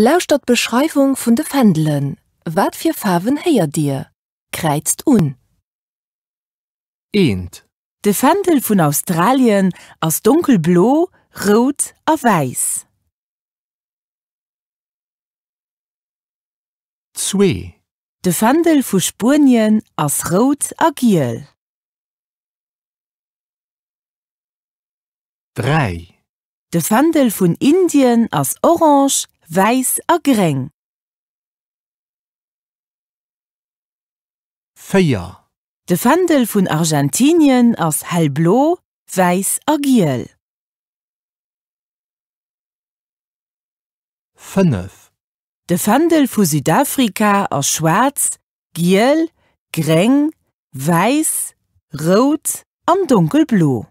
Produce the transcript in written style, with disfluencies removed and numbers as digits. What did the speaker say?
Lauscht dat Beschreibung vun de Fendelen. Wat fir Farben heier Dir? Kreizt un. Eend. De Fendel vun Australien ass dunkelblo, rot a weiß. 2. De Fendel vu Spurien ass rot a giel. 3. De Fendel vun Indien ass orange, weiß a greng. 4. De Fendel vun Argentinien ass hellblo, weiß a giel. 5. De Fendel vu Südafrika ass schwarz, giel, greng, weiß, rot am dunkelblo.